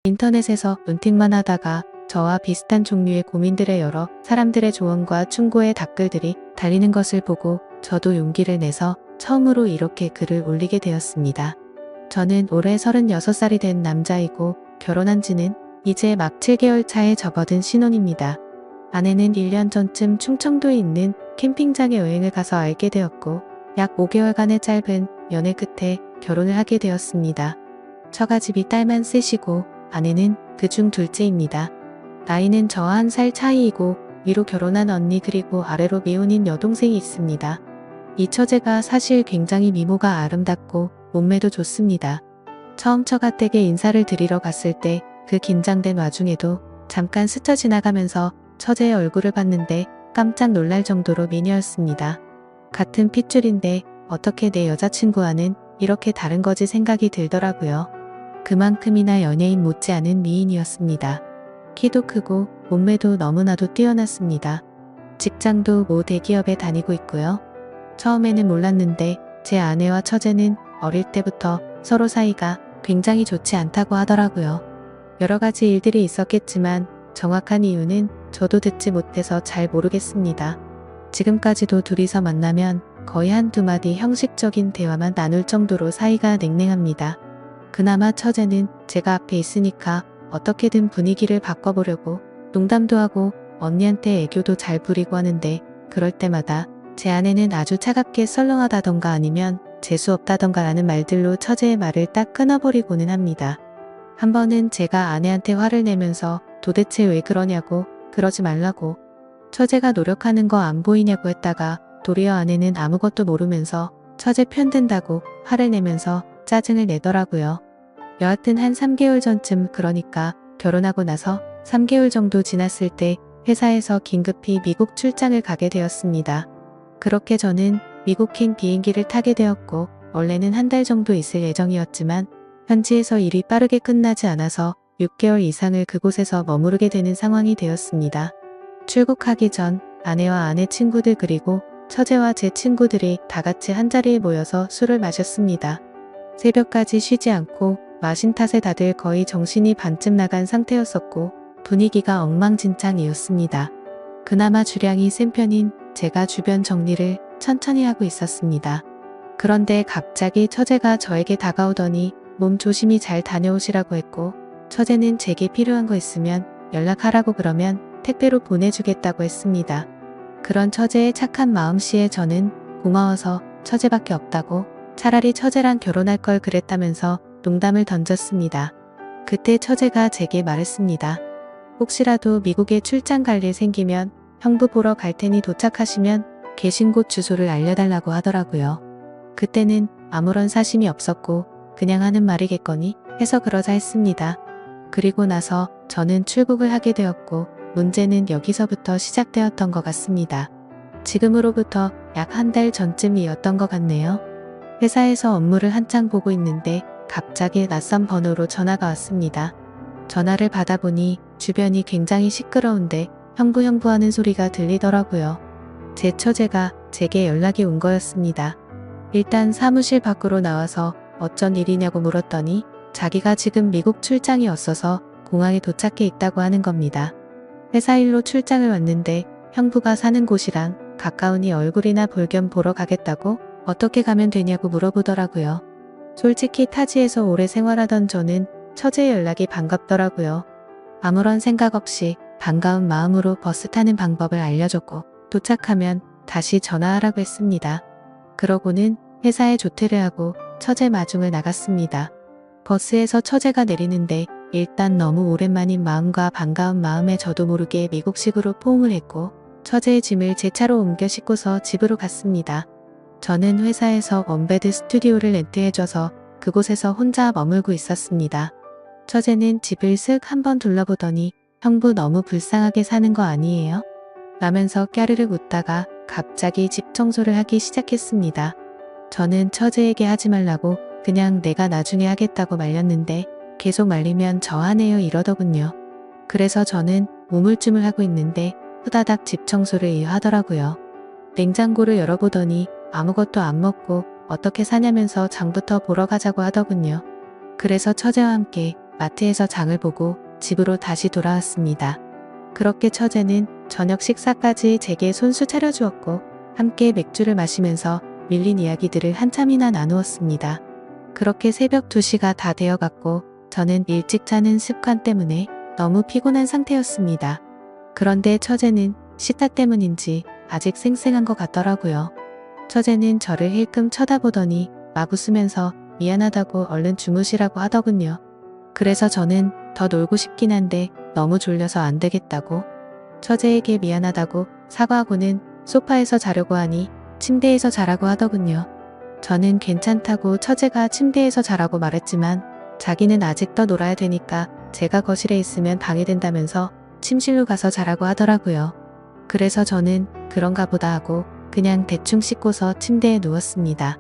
인터넷에서 눈팅만 하다가 저와 비슷한 종류의 고민들의 여러 사람들의 조언과 충고의 댓글들이 달리는 것을 보고 저도 용기를 내서 처음으로 이렇게 글을 올리게 되었습니다. 저는 올해 36살이 된 남자이고 결혼한 지는 이제 막 7개월 차에 접어든 신혼입니다. 아내는 1년 전쯤 충청도에 있는 캠핑장에 여행을 가서 알게 되었고 약 5개월간의 짧은 연애 끝에 결혼을 하게 되었습니다. 처가집이 딸만 셋이고 아내는 그중 둘째입니다. 나이는 저와 1살 차이이고 위로 결혼한 언니 그리고 아래로 미혼인 여동생이 있습니다. 이 처제가 사실 굉장히 미모가 아름답고 몸매도 좋습니다. 처음 처가댁에 인사를 드리러 갔을 때 그 긴장된 와중에도 잠깐 스쳐 지나가면서 처제의 얼굴을 봤는데 깜짝 놀랄 정도로 미녀였습니다. 같은 핏줄인데 어떻게 내 여자친구와는 이렇게 다른 거지 생각이 들더라고요. 그만큼이나 연예인 못지않은 미인이었습니다. 키도 크고 몸매도 너무나도 뛰어났습니다. 직장도 모 대기업에 다니고 있고요. 처음에는 몰랐는데 제 아내와 처제는 어릴 때부터 서로 사이가 굉장히 좋지 않다고 하더라고요. 여러 가지 일들이 있었겠지만 정확한 이유는 저도 듣지 못해서 잘 모르겠습니다. 지금까지도 둘이서 만나면 거의 한두 마디 형식적인 대화만 나눌 정도로 사이가 냉랭합니다. 그나마 처제는 제가 앞에 있으니까 어떻게든 분위기를 바꿔보려고 농담도 하고 언니한테 애교도 잘 부리고 하는데 그럴 때마다 제 아내는 아주 차갑게 썰렁하다던가 아니면 재수없다던가 라는 말들로 처제의 말을 딱 끊어버리고는 합니다. 한 번은 제가 아내한테 화를 내면서 도대체 왜 그러냐고 그러지 말라고 처제가 노력하는 거 안 보이냐고 했다가 도리어 아내는 아무것도 모르면서 처제 편든다고 화를 내면서 짜증을 내더라고요. 여하튼 한 3개월 전쯤 그러니까 결혼하고 나서 3개월 정도 지났을 때 회사에서 긴급히 미국 출장을 가게 되었습니다. 그렇게 저는 미국행 비행기를 타게 되었고 원래는 한 달 정도 있을 예정이었지만 현지에서 일이 빠르게 끝나지 않아서 6개월 이상을 그곳에서 머무르게 되는 상황이 되었습니다. 출국하기 전 아내와 아내 친구들 그리고 처제와 제 친구들이 다 같이 한자리에 모여서 술을 마셨습니다. 새벽까지 쉬지 않고 마신 탓에 다들 거의 정신이 반쯤 나간 상태였었고 분위기가 엉망진창이었습니다. 그나마 주량이 센 편인 제가 주변 정리를 천천히 하고 있었습니다. 그런데 갑자기 처제가 저에게 다가오더니 몸 조심히 잘 다녀오시라고 했고 처제는 제게 필요한 거 있으면 연락하라고 그러면 택배로 보내주겠다고 했습니다. 그런 처제의 착한 마음씨에 저는 고마워서 처제밖에 없다고 차라리 처제랑 결혼할 걸 그랬다면서 농담을 던졌습니다. 그때 처제가 제게 말했습니다. 혹시라도 미국에 출장 갈 일 생기면 형부 보러 갈 테니 도착하시면 계신 곳 주소를 알려달라고 하더라고요. 그때는 아무런 사심이 없었고 그냥 하는 말이겠거니 해서 그러자 했습니다. 그리고 나서 저는 출국을 하게 되었고 문제는 여기서부터 시작되었던 것 같습니다. 지금으로부터 약 한 달 전쯤이었던 것 같네요. 회사에서 업무를 한창 보고 있는데 갑자기 낯선 번호로 전화가 왔습니다. 전화를 받아보니 주변이 굉장히 시끄러운데 형부 하는 소리가 들리더라고요. 제 처제가 제게 연락이 온 거였습니다. 일단 사무실 밖으로 나와서 어쩐 일이냐고 물었더니 자기가 지금 미국 출장이었어서 공항에 도착해 있다고 하는 겁니다. 회사 일로 출장을 왔는데 형부가 사는 곳이랑 가까우니 얼굴이나 볼 겸 보러 가겠다고 어떻게 가면 되냐고 물어보더라고요. 솔직히 타지에서 오래 생활하던 저는 처제의 연락이 반갑더라고요. 아무런 생각 없이 반가운 마음으로 버스 타는 방법을 알려줬고 도착하면 다시 전화하라고 했습니다. 그러고는 회사에 조퇴를 하고 처제 마중을 나갔습니다. 버스에서 처제가 내리는데 일단 너무 오랜만인 마음과 반가운 마음에 저도 모르게 미국식으로 포옹을 했고 처제의 짐을 제 차로 옮겨 싣고서 집으로 갔습니다. 저는 회사에서 원베드 스튜디오를 렌트해줘서 그곳에서 혼자 머물고 있었습니다. 처제는 집을 쓱 한번 둘러보더니 형부 너무 불쌍하게 사는 거 아니에요? 라면서 까르르 웃다가 갑자기 집 청소를 하기 시작했습니다. 저는 처제에게 하지 말라고 그냥 내가 나중에 하겠다고 말렸는데 계속 말리면 저 하네요 이러더군요. 그래서 저는 우물쭈물하고 있는데 후다닥 집 청소를 하더라고요. 냉장고를 열어보더니 아무것도 안 먹고 어떻게 사냐면서 장부터 보러 가자고 하더군요. 그래서 처제와 함께 마트에서 장을 보고 집으로 다시 돌아왔습니다. 그렇게 처제는 저녁 식사까지 제게 손수 차려주었고 함께 맥주를 마시면서 밀린 이야기들을 한참이나 나누었습니다. 그렇게 새벽 2시가 다 되어갔고 저는 일찍 자는 습관 때문에 너무 피곤한 상태였습니다. 그런데 처제는 식사 때문인지 아직 쌩쌩한 것 같더라고요. 처제는 저를 힐끔 쳐다보더니 막 웃으면서 미안하다고 얼른 주무시라고 하더군요. 그래서 저는 더 놀고 싶긴 한데 너무 졸려서 안 되겠다고 처제에게 미안하다고 사과하고는 소파에서 자려고 하니 침대에서 자라고 하더군요. 저는 괜찮다고 처제가 침대에서 자라고 말했지만 자기는 아직 더 놀아야 되니까 제가 거실에 있으면 방해된다면서 침실로 가서 자라고 하더라고요. 그래서 저는 그런가 보다 하고 그냥 대충 씻고서 침대에 누웠습니다.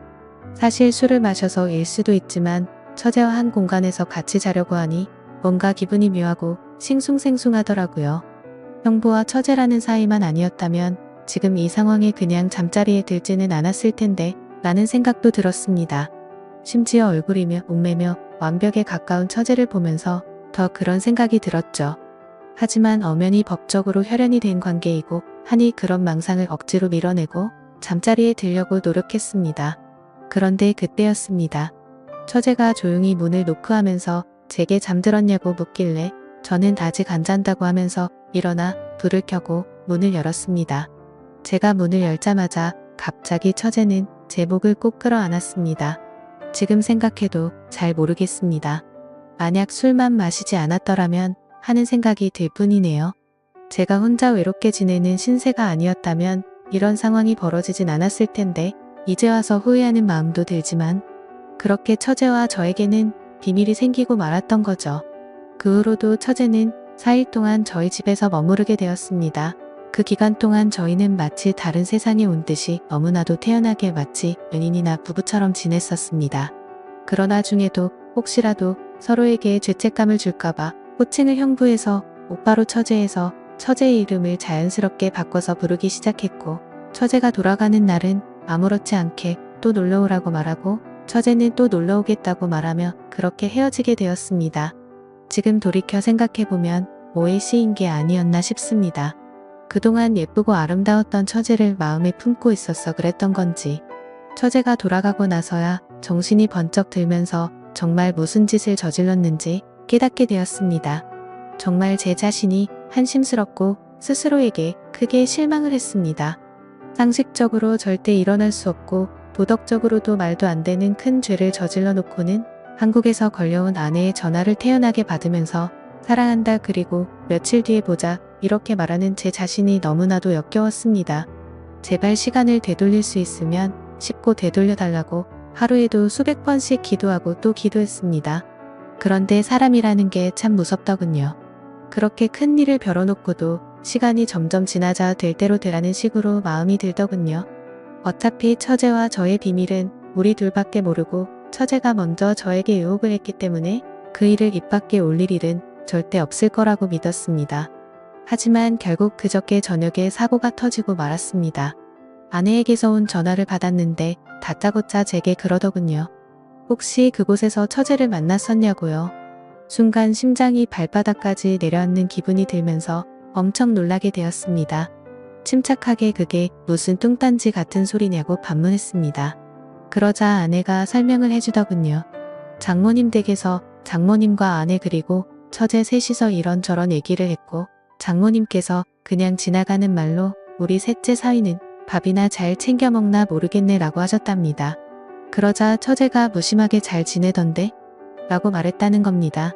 사실 술을 마셔서 일 수도 있지만 처제와 한 공간에서 같이 자려고 하니 뭔가 기분이 묘하고 싱숭생숭하더라고요. 형부와 처제라는 사이만 아니었다면 지금 이 상황에 그냥 잠자리에 들지는 않았을 텐데 라는 생각도 들었습니다. 심지어 얼굴이며 몸매며 완벽에 가까운 처제를 보면서 더 그런 생각이 들었죠. 하지만 엄연히 법적으로 혈연이 된 관계이고 하니 그런 망상을 억지로 밀어내고 잠자리에 들려고 노력했습니다. 그런데 그때였습니다. 처제가 조용히 문을 노크하면서 제게 잠들었냐고 묻길래 저는 아직 안 잔다고 하면서 일어나 불을 켜고 문을 열었습니다. 제가 문을 열자마자 갑자기 처제는 제 목을 꼭 끌어안았습니다. 지금 생각해도 잘 모르겠습니다. 만약 술만 마시지 않았더라면 하는 생각이 들 뿐이네요. 제가 혼자 외롭게 지내는 신세가 아니었다면 이런 상황이 벌어지진 않았을 텐데 이제 와서 후회하는 마음도 들지만 그렇게 처제와 저에게는 비밀이 생기고 말았던 거죠. 그 후로도 처제는 4일 동안 저희 집에서 머무르게 되었습니다. 그 기간 동안 저희는 마치 다른 세상에 온 듯이 너무나도 태연하게 마치 연인이나 부부처럼 지냈었습니다. 그러나 중에도 혹시라도 서로에게 죄책감을 줄까봐 호칭을 형부에서 오빠로 처제해서 처제의 이름을 자연스럽게 바꿔서 부르기 시작했고 처제가 돌아가는 날은 아무렇지 않게 또 놀러오라고 말하고 처제는 또 놀러오겠다고 말하며 그렇게 헤어지게 되었습니다. 지금 돌이켜 생각해보면 오해 시인 게 아니었나 싶습니다. 그동안 예쁘고 아름다웠던 처제를 마음에 품고 있어서 그랬던 건지 처제가 돌아가고 나서야 정신이 번쩍 들면서 정말 무슨 짓을 저질렀는지 깨닫게 되었습니다. 정말 제 자신이 한심스럽고 스스로에게 크게 실망을 했습니다. 상식적으로 절대 일어날 수 없고 도덕적으로도 말도 안 되는 큰 죄를 저질러 놓고는 한국에서 걸려온 아내의 전화를 태연하게 받으면서 사랑한다 그리고 며칠 뒤에 보자 이렇게 말하는 제 자신이 너무나도 역겨웠습니다. 제발 시간을 되돌릴 수 있으면 쉽고 되돌려달라고 하루에도 수백 번씩 기도하고 또 기도했습니다. 그런데 사람이라는 게 참 무섭더군요. 그렇게 큰 일을 벼뤄놓고도 시간이 점점 지나자 될 대로 되라는 식으로 마음이 들더군요. 어차피 처제와 저의 비밀은 우리 둘밖에 모르고 처제가 먼저 저에게 유혹을 했기 때문에 그 일을 입 밖에 올릴 일은 절대 없을 거라고 믿었습니다. 하지만 결국 그저께 저녁에 사고가 터지고 말았습니다. 아내에게서 온 전화를 받았는데 다짜고짜 제게 그러더군요. 혹시 그곳에서 처제를 만났었냐고요. 순간 심장이 발바닥까지 내려앉는 기분이 들면서 엄청 놀라게 되었습니다. 침착하게 그게 무슨 뚱딴지 같은 소리냐고 반문했습니다. 그러자 아내가 설명을 해주더군요. 장모님 댁에서 장모님과 아내 그리고 처제 셋이서 이런저런 얘기를 했고 장모님께서 그냥 지나가는 말로 우리 셋째 사위는 밥이나 잘 챙겨 먹나 모르겠네 라고 하셨답니다. 그러자 처제가 무심하게 잘 지내던데? 라고 말했다는 겁니다.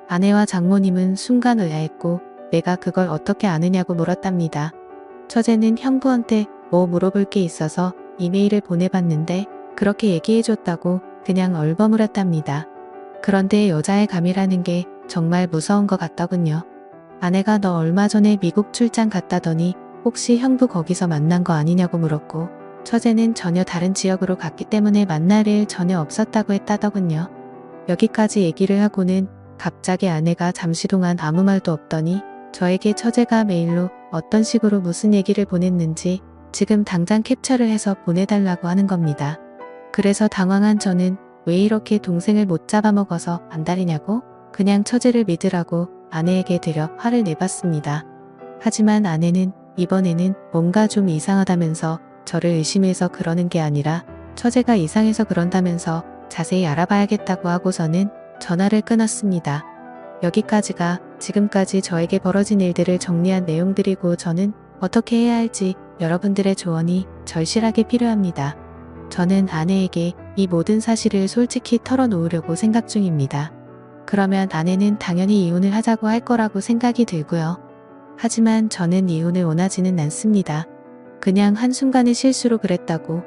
아내와 장모님은 순간 의아했고 내가 그걸 어떻게 아느냐고 물었답니다. 처제는 형부한테 뭐 물어볼 게 있어서 이메일을 보내봤는데 그렇게 얘기해줬다고 그냥 얼버무렸답니다. 그런데 여자의 감이라는 게 정말 무서운 것 같더군요. 아내가 너 얼마 전에 미국 출장 갔다더니 혹시 형부 거기서 만난 거 아니냐고 물었고 처제는 전혀 다른 지역으로 갔기 때문에 만날 일 전혀 없었다고 했다더군요. 여기까지 얘기를 하고는 갑자기 아내가 잠시 동안 아무 말도 없더니 저에게 처제가 메일로 어떤 식으로 무슨 얘기를 보냈는지 지금 당장 캡처를 해서 보내달라고 하는 겁니다. 그래서 당황한 저는 왜 이렇게 동생을 못 잡아먹어서 안달이냐고 그냥 처제를 믿으라고 아내에게 들여 화를 내봤습니다. 하지만 아내는 이번에는 뭔가 좀 이상하다면서 저를 의심해서 그러는 게 아니라 처제가 이상해서 그런다면서 자세히 알아봐야겠다고 하고서는 전화를 끊었습니다. 여기까지가 지금까지 저에게 벌어진 일들을 정리한 내용들이고 저는 어떻게 해야 할지 여러분들의 조언이 절실하게 필요합니다. 저는 아내에게 이 모든 사실을 솔직히 털어놓으려고 생각 중입니다. 그러면 아내는 당연히 이혼을 하자고 할 거라고 생각이 들고요. 하지만 저는 이혼을 원하지는 않습니다. 그냥 한순간의 실수로 그랬다고,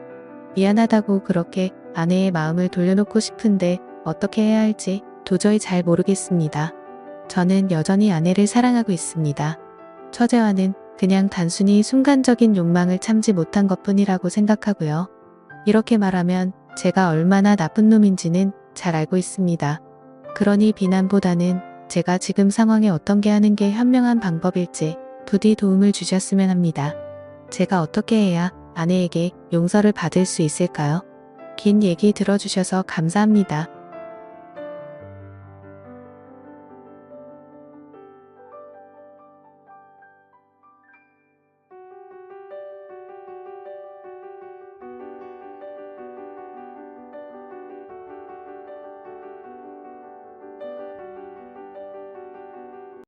미안하다고 그렇게 아내의 마음을 돌려놓고 싶은데 어떻게 해야 할지 도저히 잘 모르겠습니다. 저는 여전히 아내를 사랑하고 있습니다. 처제와는 그냥 단순히 순간적인 욕망을 참지 못한 것뿐이라고 생각하고요. 이렇게 말하면 제가 얼마나 나쁜 놈인지는 잘 알고 있습니다. 그러니 비난보다는 제가 지금 상황에 어떤 게 하는 게 현명한 방법일지 부디 도움을 주셨으면 합니다. 제가 어떻게 해야 아내에게 용서를 받을 수 있을까요? 긴 얘기 들어주셔서 감사합니다.